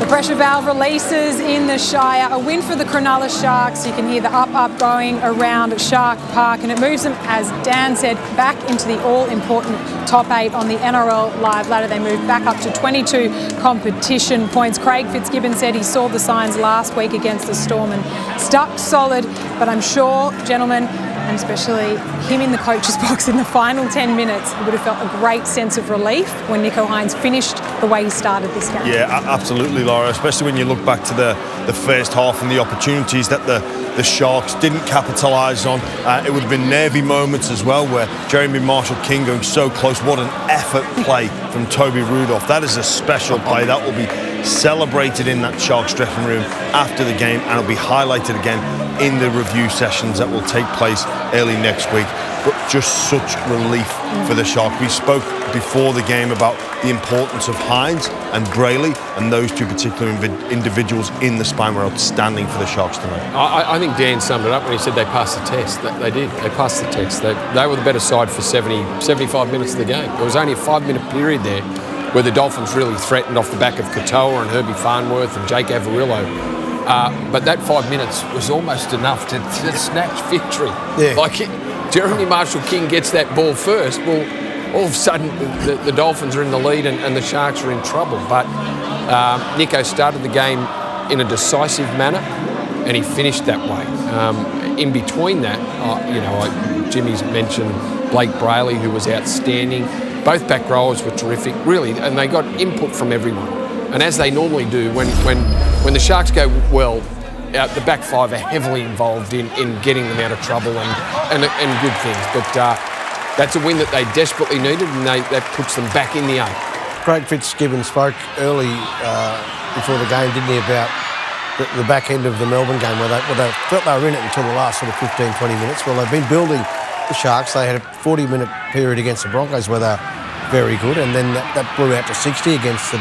The pressure valve releases in the Shire. A win for the Cronulla Sharks. You can hear the up going around Shark Park, and it moves them, as Dan said, back into the all-important top 8 on the NRL Live ladder. They move back up to 22 competition points. Craig Fitzgibbon said he saw the signs last week against the Storm and stuck solid, but I'm sure, gentlemen, and especially him in the coach's box in the final 10 minutes, he would have felt a great sense of relief when Nicho Hynes finished the way he started this game. Yeah, absolutely, Laura, especially when you look back to the first half and the opportunities that the Sharks didn't capitalise on. It would have been nervy moments as well, where Jeremy Marshall-King going so close. What an effort play from Toby Rudolph. That is a special play. That will be celebrated in that Sharks dressing room after the game, and it'll be highlighted again in the review sessions that will take place early next week. But just such relief for the Sharks. We spoke before the game about the importance of Hynes and Brayley, and those two particular individuals in the spine were outstanding for the Sharks tonight. I think Dan summed it up when he said they passed the test. They did. They passed the test. They were the better side for 75 minutes of the game. There was only a 5-minute period there where the Dolphins really threatened off the back of Katoa and Herbie Farnworth and Jake Averillo. But that 5 minutes was almost enough to snatch victory. Yeah. Like, Jeremy Marshall-King gets that ball first, well, all of a sudden the Dolphins are in the lead and the Sharks are in trouble. But Nicho started the game in a decisive manner, and he finished that way. In between that, Jimmy's mentioned Blake Brayley, who was outstanding. Both back rowers were terrific, really, and they got input from everyone. And as they normally do, when the Sharks go well, the back five are heavily involved in getting them out of trouble and good things. But that's a win that they desperately needed, and that puts them back in the 8. Craig Fitzgibbon spoke early before the game, didn't he, about the back end of the Melbourne game where they felt they were in it until the last sort of 15, 20 minutes. Well, they've been building the Sharks. They had a 40-minute period against the Broncos where they were very good, and then that blew out to 60 against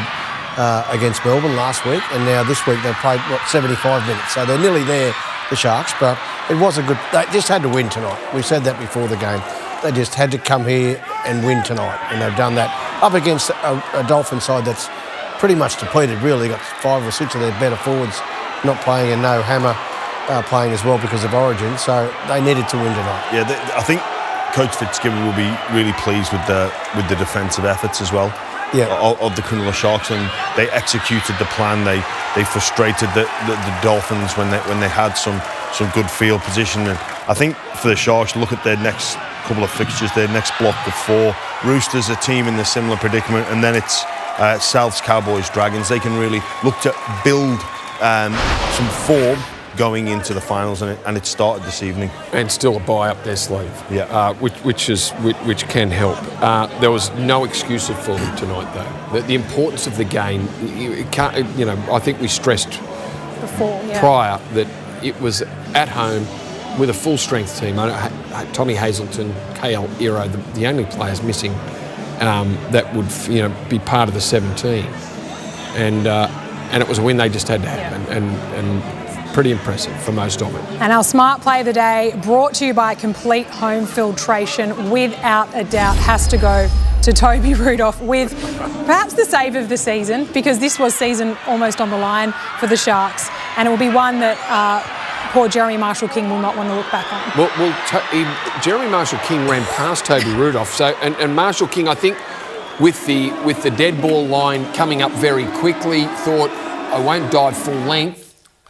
Melbourne last week, and now this week they've played 75 minutes, so they're nearly there, the Sharks. But it was they just had to win tonight. We said that before the game. They just had to come here and win tonight, and they've done that up against a Dolphin side that's pretty much depleted, really. They've got 5 or 6 of their better forwards not playing, and no Hammer playing as well because of Origin, so they needed to win tonight. Yeah, I think Coach Fitzgibbon will be really pleased with the defensive efforts as well. Yeah. Of the Cronulla Sharks, and they executed the plan. They frustrated the Dolphins when they had some good field position. And I think for the Sharks, look at their next couple of fixtures, their next block of 4. Roosters, a team in a similar predicament, and then it's Souths, Cowboys, Dragons. They can really look to build some form going into the finals, and it started this evening. And still a bye up their sleeve, which can help. There was no excuse for them tonight, though. The importance of the game, I think we stressed before prior that it was at home with a full-strength team. Tommy Hazelton, KL Ero, the only players missing that would be part of the 17, and it was a win they just had to have, and pretty impressive for most of it. And our smart play of the day, brought to you by Complete Home Filtration, without a doubt has to go to Toby Rudolph with perhaps the save of the season, because this was season almost on the line for the Sharks, and it will be one that poor Jeremy Marshall-King will not want to look back on. Well, Jeremy Marshall-King ran past Toby Rudolph, so and Marshall-King, I think, with the dead ball line coming up very quickly, thought, I won't dive full length,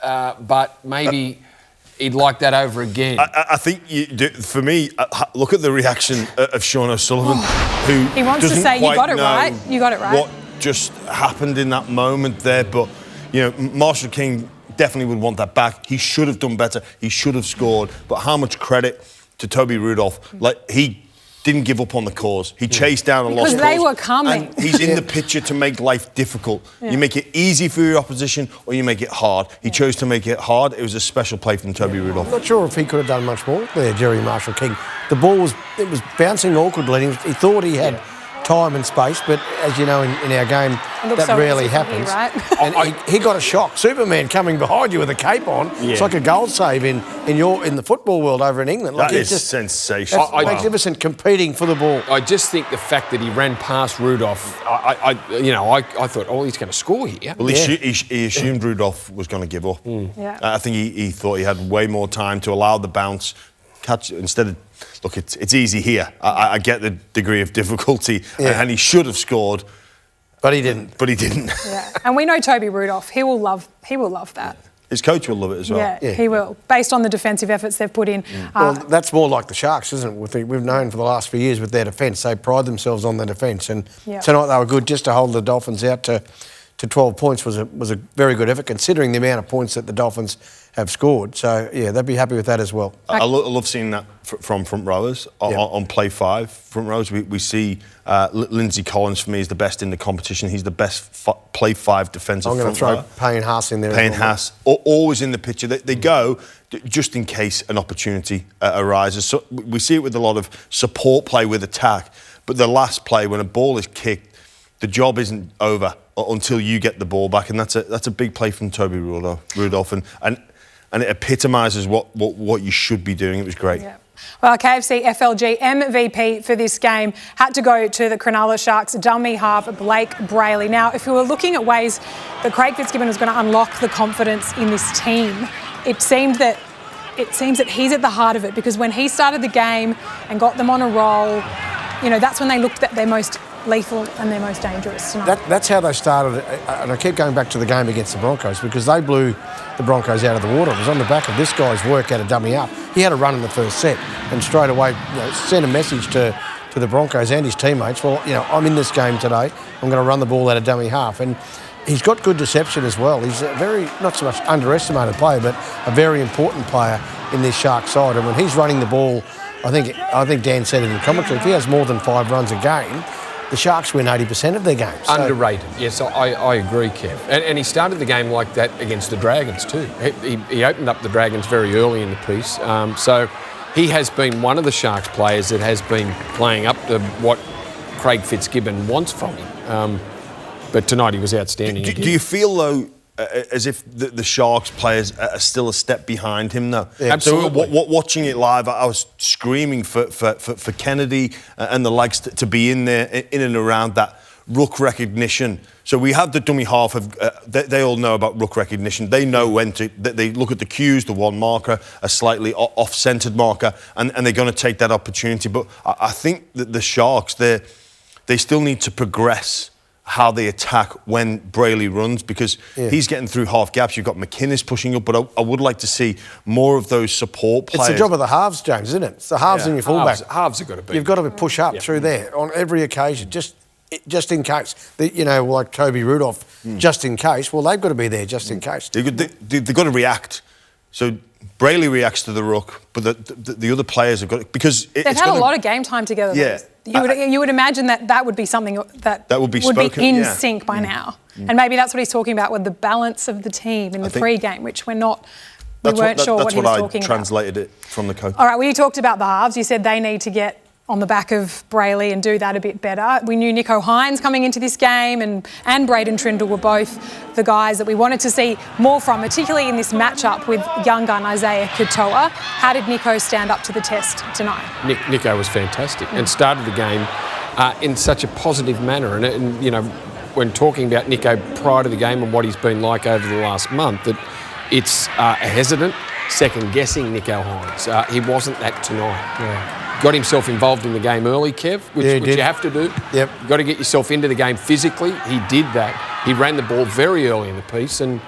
but maybe he'd like that over again. I think, for me, look at the reaction of Sean O'Sullivan, who he wants to say, you got it right. You got it right. What just happened in that moment there, but Marshall-King definitely would want that back. He should have done better. He should have scored. But how much credit to Toby Rudolph? Like, he didn't give up on the cause. He chased down a lost cause. Because they were coming. And he's in the picture to make life difficult. Yeah. You make it easy for your opposition, or you make it hard. He chose to make it hard. It was a special play from Toby Rudolph. I'm not sure if he could have done much more there, Jerry Marshall-King. The ball was bouncing awkwardly. He thought he had time and space, but as you know, in our game, that so rarely easy from happens. here, right? And he got a shock. Superman coming behind you with a cape on. Yeah. It's like a goal save in the football world over in England. Like That is just sensational. That's magnificent, competing for the ball. I just think the fact that he ran past Rudolph, I thought, oh, he's going to score here. Well, he assumed Rudolph was going to give up. Yeah. I think he thought he had way more time to allow the bounce, catch instead of. Look, it's easy here. I get the degree of difficulty, and he should have scored, but he didn't. Yeah, and we know Toby Rudolph. He will love that. His coach will love it as well. Yeah, he will, based on the defensive efforts they've put in. Well, that's more like the Sharks, isn't it? We've known for the last few years with their defence, they pride themselves on the defence, and tonight they were good. Just to hold the Dolphins out to 12 points was a very good effort, considering the amount of points that the Dolphins have scored. So, yeah, they'd be happy with that as well. I love seeing that from front rowers. On play 5, front rowers, we see Lindsay Collins, for me, is the best in the competition. He's the best play 5 defensive front rower. I'm going to throw Payne Haas in there. Payne Haas, always in the picture. They go just in case an opportunity arises. So we see it with a lot of support play with attack, but the last play, when a ball is kicked, the job isn't over until you get the ball back, and that's a big play from Toby Rudolph, and it epitomises what you should be doing. It was great. Yeah. Well, KFC FLG MVP for this game had to go to the Cronulla Sharks dummy half, Blake Brayley. Now, if we were looking at ways that Craig Fitzgibbon was going to unlock the confidence in this team, it seems that he's at the heart of it, because when he started the game and got them on a roll, that's when they looked at their most lethal and their most dangerous tonight. That's how they started, and I keep going back to the game against the Broncos, because they blew the Broncos out of the water. It was on the back of this guy's work out of dummy up. He had a run in the first set and straight away sent a message to the Broncos and his teammates, well, I'm in this game today, I'm going to run the ball out of dummy half. And he's got good deception as well. He's a very, not so much underestimated player, but a very important player in this Shark side. And when he's running the ball, I think Dan said it in commentary, if he has more than 5 runs a game, the Sharks win 80% of their games. So. Underrated. Yes, I agree, Kev. And he started the game like that against the Dragons too. He opened up the Dragons very early in the piece. So he has been one of the Sharks players that has been playing up to what Craig Fitzgibbon wants from him. But tonight he was outstanding. Do you feel, though, as if the Sharks players are still a step behind him, though? Yeah, absolutely. So watching it live, I was screaming for Kennedy and the likes to be in there, in and around that ruck recognition. So we have the dummy half of, they all know about ruck recognition. They know when they look at the cues, the one marker, a slightly off-centred marker, and they're going to take that opportunity. But I think that the Sharks, they still need to progress how they attack when Brayley runs, because he's getting through half gaps. You've got McInnes pushing up, but I would like to see more of those support players. It's the job of the halves, James, isn't it? It's the halves and your fullback. Halves have got to be. You've got to push up through there on every occasion, just in case. Like Toby Rudolph, just in case. Well, they've got to be there just in case. They've got to react. So Brayley reacts to the ruck, but the other players have got to, because they've had a lot of game time together. Yeah. You would imagine that would be something that would be in sync by now. And maybe that's what he's talking about with the balance of the team in the pre-game, which we weren't sure what he was talking about. That's what I translated it from the coach. All right, well, you talked about the halves. You said they need to get on the back of Brayley and do that a bit better. We knew Nicho Hynes coming into this game and Braden Trindle were both the guys that we wanted to see more from, particularly in this matchup with young gun Isaiah Katoa. How did Nicho stand up to the test tonight? Nicho was fantastic and started the game in such a positive manner. And when talking about Nicho prior to the game and what he's been like over the last month, that it's a hesitant, second-guessing Nicho Hynes. He wasn't that tonight. Yeah. Got himself involved in the game early, Kev, which you have to do. Yep. You've got to get yourself into the game physically. He did that. He ran the ball very early in the piece and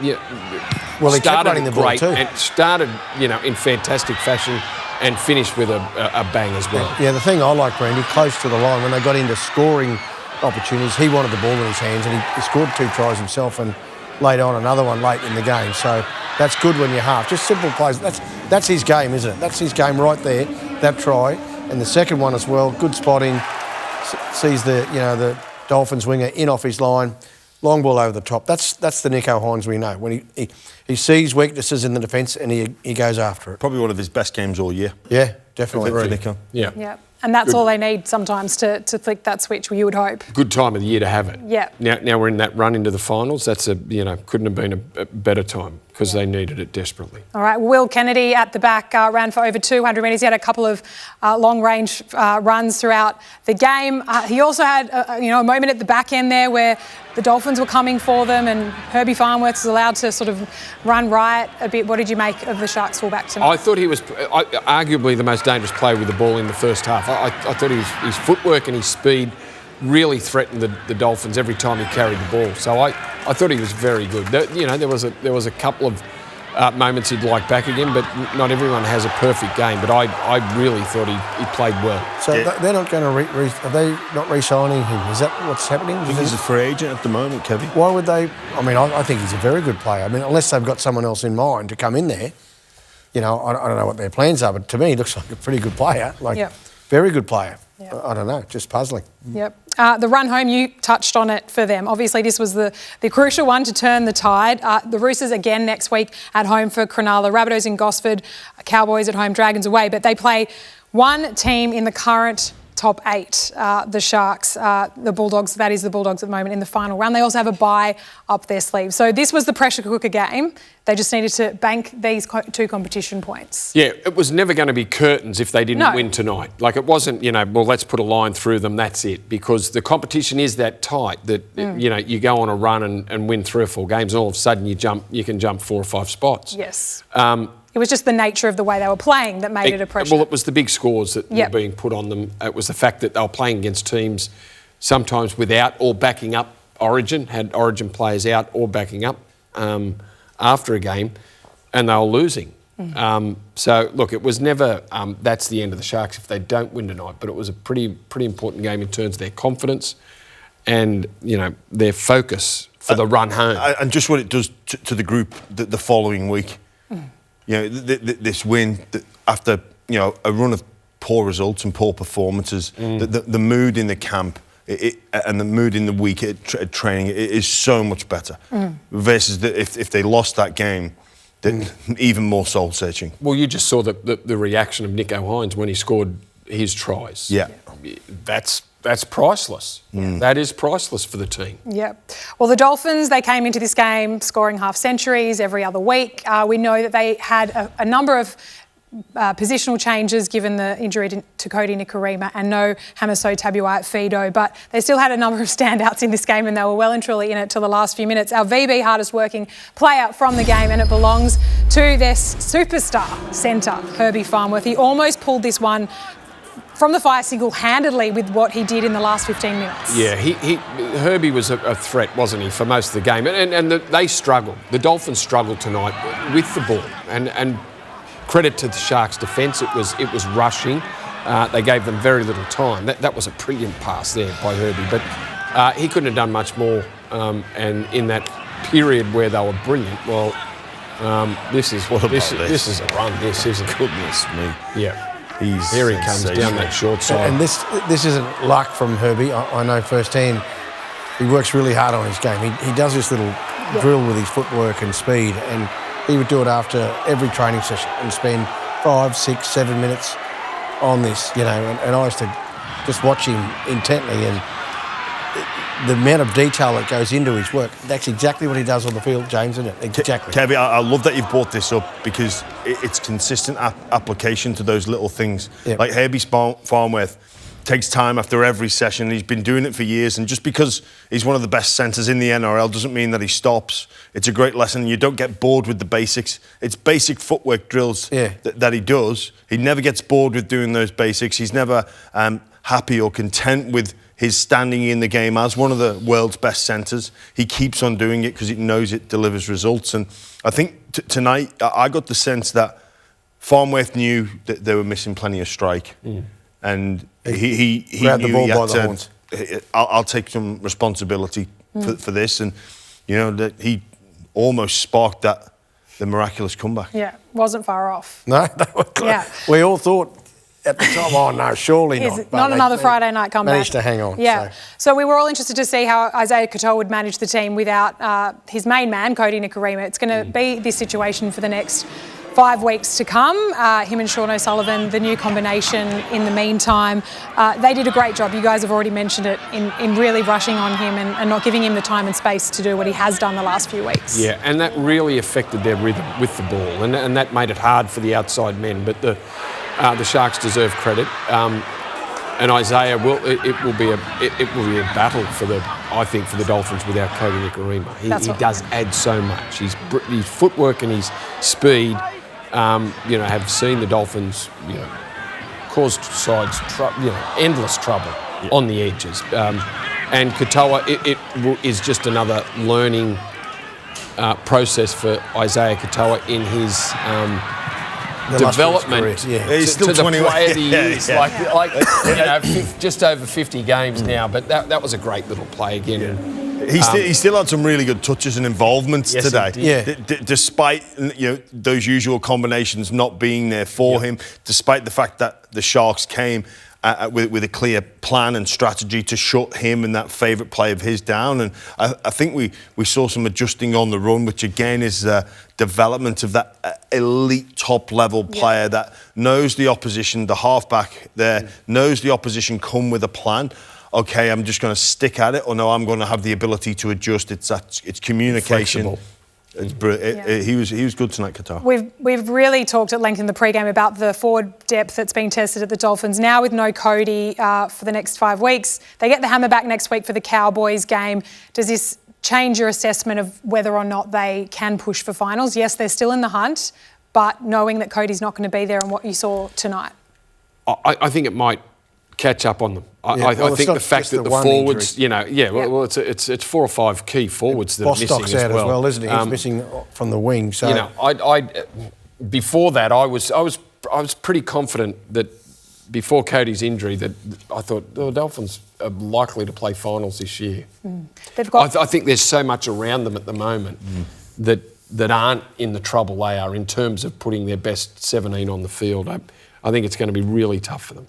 he kept running the ball too. And started, in fantastic fashion and finished with a bang as well. Yeah, the thing I like, Brandy, close to the line, when they got into scoring opportunities, he wanted the ball in his hands and he scored 2 tries himself and laid on another one late in the game. So that's good when you're half. Just simple plays. That's his game, isn't it? That's his game right there, that try. And the second one as well, good spotting. Sees the Dolphins winger in off his line, long ball over the top. That's the Nicho Hynes we know. When he sees weaknesses in the defence and he goes after it. Probably one of his best games all year. Yeah, definitely. For Nicho. Yeah. Yep. And that's all they need sometimes to flick that switch, you would hope. Good time of the year to have it. Yeah. Now we're in that run into the finals. That's couldn't have been a better time because they needed it desperately. All right, Will Kennedy at the back ran for over 200 metres. He had a couple of long-range runs throughout the game. He also had a moment at the back end there where the Dolphins were coming for them and Herbie Farnworth was allowed to sort of run riot a bit. What did you make of the Sharks fullback tonight? I thought he was arguably the most dangerous player with the ball in the first half. I thought his footwork and his speed really threatened the Dolphins every time he carried the ball. So I thought he was very good. There was a couple of moments he'd like back again, but not everyone has a perfect game. But I really thought he played well. So they're not going to are they not re-signing him? Is that what's happening? I think he's a free agent at the moment, Kevin. Why would they? I mean, I think he's a very good player. I mean, unless they've got someone else in mind to come in there, I don't know what their plans are, but to me, he looks like a pretty good player. Very good player. Yep. I don't know, just puzzling. Yep. The run home, you touched on it for them. Obviously, this was the crucial one to turn the tide. The Roosters again next week at home for Cronulla. Rabbitohs in Gosford, Cowboys at home, Dragons away. But they play one team in the current top 8, the Sharks, the Bulldogs. That is the Bulldogs at the moment in the final round. They also have a bye up their sleeve. So this was the pressure cooker game. They just needed to bank these 2 competition points. Yeah, it was never going to be curtains if they didn't win tonight. Like it wasn't, well, let's put a line through them, that's it. Because the competition is that tight that, you go on a run and win 3 or 4 games and all of a sudden you can jump 4 or 5 spots. Yes. It was just the nature of the way they were playing that made it a pressure. Well, it was the big scores that were being put on them. It was the fact that they were playing against teams sometimes without or backing up Origin, had Origin players out or backing up after a game, and they were losing. So, look, it was never that's the end of the Sharks if they don't win tonight, but it was a pretty important game in terms of their confidence and, their focus for the run home. And just what it does to the group the following week. This win after a run of poor results and poor performances, the mood in the camp and the mood in the week at training is so much better versus if they lost that game, then even more soul searching. Well, you just saw the reaction of Nicho Hynes when he scored his tries. Yeah, that's priceless. That is priceless for the team. Yeah. Well, the Dolphins, they came into this game scoring half centuries every other week. We know that they had a number of positional changes given the injury to Cody Nikorima and no Hamiso Tabuai-Fidow, but they still had a number of standouts in this game and they were well and truly in it till the last few minutes. Our VB hardest working player from the game, and it belongs to their superstar centre, Herbie Farnworth. He almost pulled this one from the fire single-handedly with what he did in the last 15 minutes. Yeah, Herbie was a threat, wasn't he, for most of the game. And they struggled. The Dolphins struggled tonight with the ball. And credit to the Sharks' defence, it was rushing. They gave them very little time. That was a brilliant pass there by Herbie. But he couldn't have done much more. And in that period where they were brilliant, well, this is a run. This is Goodness me. Yeah. Here he comes down that short side. And this isn't luck from Herbie. I know firsthand he works really hard on his game. He does this little drill with his footwork and speed, and he would do it after every training session and spend 5, 6, 7 minutes on this, and I used to just watch him intently, and the amount of detail that goes into his work, that's exactly what he does on the field, James, isn't it? Exactly. Kevin, I love that you've brought this up because it's consistent application to those little things. Yep. Like Herbie Farnworth takes time after every session. He's been doing it for years, and just because he's one of the best centres in the NRL doesn't mean that he stops. It's a great lesson. You don't get bored with the basics. It's basic footwork drills that he does. He never gets bored with doing those basics. He's never happy or content with his standing in the game as one of the world's best centres. He keeps on doing it because he knows it delivers results. And I think tonight I got the sense that Farnworth knew that they were missing plenty of strike. And he grabbed knew the ball he by had the horns. I'll take some responsibility for this. And, that he almost sparked the miraculous comeback. Yeah, wasn't far off. No, we all thought at the time, oh no, surely not. Not another Friday night comeback. Managed to hang on. Yeah. So we were all interested to see how Isaiah Katoa would manage the team without his main man, Cody Nikorima. It's going to be this situation for the next 5 weeks to come. Him and Sean O'Sullivan, the new combination in the meantime, they did a great job. You guys have already mentioned it in really rushing on him and not giving him the time and space to do what he has done the last few weeks. Yeah, and that really affected their rhythm with the ball, and that made it hard for the outside men. But the Sharks deserve credit. And Isaiah it will be a battle for the Dolphins without Cody Nikorima. He does add so much. His footwork and his speed, have seen the Dolphins, cause sides endless trouble on the edges. And Katoa, it is just another learning process for Isaiah Katoa in his development he's still to the 21. player he is. Just over 50 games now, but that was a great little play again. He still had some really good touches and involvements today. Despite those usual combinations not being there for him, despite the fact that the Sharks came with a clear plan and strategy to shut him and that favourite play of his down. And I think we saw some adjusting on the run, which again is development of that elite top-level player that knows the opposition, the halfback there, knows the opposition come with a plan. Okay, I'm just going to stick at it, or no, I'm going to have the ability to adjust. It's communication. Flexible. It's brilliant. He was good tonight, Qatar. We've really talked at length in the pre-game about the forward depth that's being tested at the Dolphins. Now with no Cody for the next 5 weeks, they get the hammer back next week for the Cowboys game. Does this change your assessment of whether or not they can push for finals? Yes, they're still in the hunt, but knowing that Cody's not going to be there and what you saw tonight. I think it might catch up on them. I think the fact that the forwards, it's 4 or 5 key forwards that are missing Bostock's out as well, isn't he? He's missing from the wing. So before that, I was pretty confident that before Cody's injury that I thought the Dolphins are likely to play finals this year. I think there's so much around them at the moment that aren't in the trouble they are in terms of putting their best 17 on the field. I think it's going to be really tough for them.